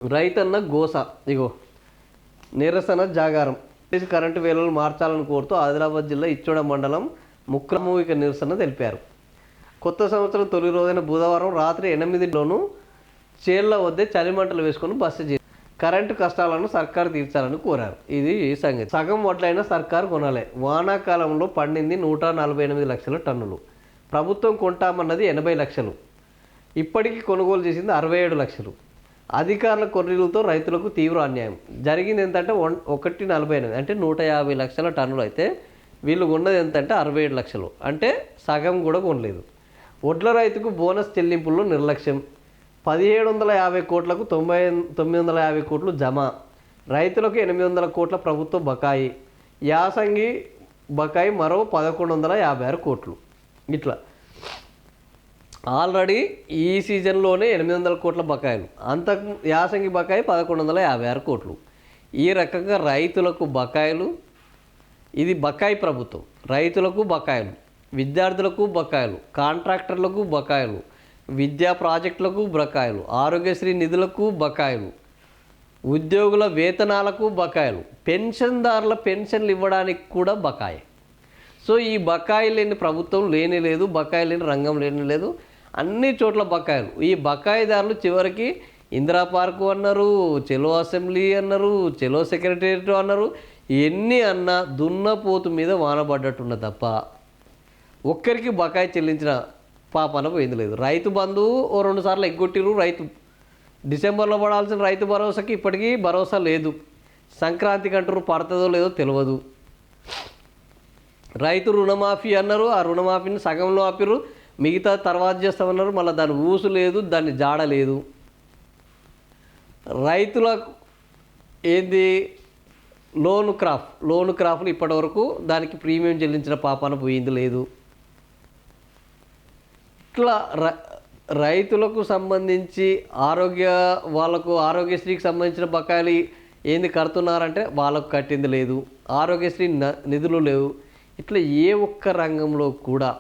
రైతన్న గోస ఇగో నిరసన జాగారం కరెంటు వేళలు మార్చాలని కోరుతూ ఆదిలాబాద్ జిల్లా ఇచ్చోడ మండలం ముక్రమూవిక నిరసన తెలిపారు. కొత్త సంవత్సరం తొలి రోజైన బుధవారం రాత్రి 8లోనూ చేళ్ల వద్దే చలిమంటలు వేసుకొని బస్సు చేసి కరెంటు కష్టాలను సర్కారు తీర్చాలని కోరారు. ఇది సంగతి. సగం వడ్లైనా సర్కారు కొనాలి. వానాకాలంలో పండింది 148 లక్షల టన్నులు. ప్రభుత్వం కొంటామన్నది 80 లక్షలు. ఇప్పటికీ కొనుగోలు చేసింది 67 లక్షలు. అధికారుల కొర్రీలతో రైతులకు తీవ్ర అన్యాయం జరిగింది. ఎంతంటే 148 అంటే 150 లక్షల టన్నులు అయితే వీళ్ళు కొన్నది ఎంతంటే 67 లక్షలు. అంటే సగం కూడా కొనలేదు. వడ్ల రైతుకు బోనస్ చెల్లింపుల్లో నిర్లక్ష్యం. 1750 కోట్లకు 950 కోట్లు జమ. రైతులకు 800 కోట్ల ప్రభుత్వ బకాయి. యాసంగి బకాయి మరో 1156 కోట్లు. ఇట్లా ఆల్రెడీ ఈ సీజన్లోనే 800 కోట్ల బకాయిలు, అంతకు యాసంగి బకాయి 1156 కోట్లు. ఈ రకంగా రైతులకు బకాయిలు. ఇది బకాయి ప్రభుత్వం. రైతులకు బకాయిలు, విద్యార్థులకు బకాయిలు, కాంట్రాక్టర్లకు బకాయిలు, విద్యా ప్రాజెక్టులకు బకాయిలు, ఆరోగ్యశ్రీ నిధులకు బకాయిలు, ఉద్యోగుల వేతనాలకు బకాయిలు, పెన్షన్దారుల పెన్షన్లు ఇవ్వడానికి కూడా బకాయి. సో ఈ బకాయి లేని ప్రభుత్వం లేనే లేదు, బకాయి లేని రంగం లేని లేదు. అన్ని చోట్ల బకాయిలు. ఈ బకాయిదారులు చివరికి ఇందిరా పార్కు అన్నారు, చెలో అసెంబ్లీ అన్నారు, చెలో సెక్రటేరియట్ అన్నారు. ఎన్ని అన్నా దున్నపోతు మీద వానబడ్డట్టున్న తప్ప ఒక్కరికి బకాయి చెల్లించిన పాపన పోయింది లేదు. రైతు బంధువు ఓ 2 సార్లు ఎగ్గొట్టిరు. రైతు డిసెంబర్లో పడాల్సిన రైతు భరోసాకి ఇప్పటికీ భరోసా లేదు. సంక్రాంతికి అంటారు, పడుతుందో లేదో తెలియదు. రైతు రుణమాఫీ అన్నారు, ఆ రుణమాఫీని సగంలో ఆపిరు, మిగతా తర్వాత చేస్తామన్నారు. మళ్ళీ దాని ఊసు లేదు, దాన్ని జాడ లేదు. రైతులకు ఏంది లోను క్రాఫ్లు ఇప్పటివరకు దానికి ప్రీమియం చెల్లించిన పాపాన పోయింది లేదు. ఇట్లా రైతులకు సంబంధించి వాళ్ళకు ఆరోగ్యశ్రీకి సంబంధించిన బకాయిలు ఏంది కడుతున్నారంటే వాళ్ళకు కట్టింది లేదు. ఆరోగ్యశ్రీ నిధులు లేవు. ఇట్లా ఏ ఒక్క రంగంలో కూడా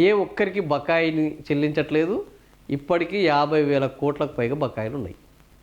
ఏ ఒక్కరికి బకాయిని చెల్లించట్లేదు. ఇప్పటికీ 50,000 కోట్లకు పైగా బకాయిలు ఉన్నాయి.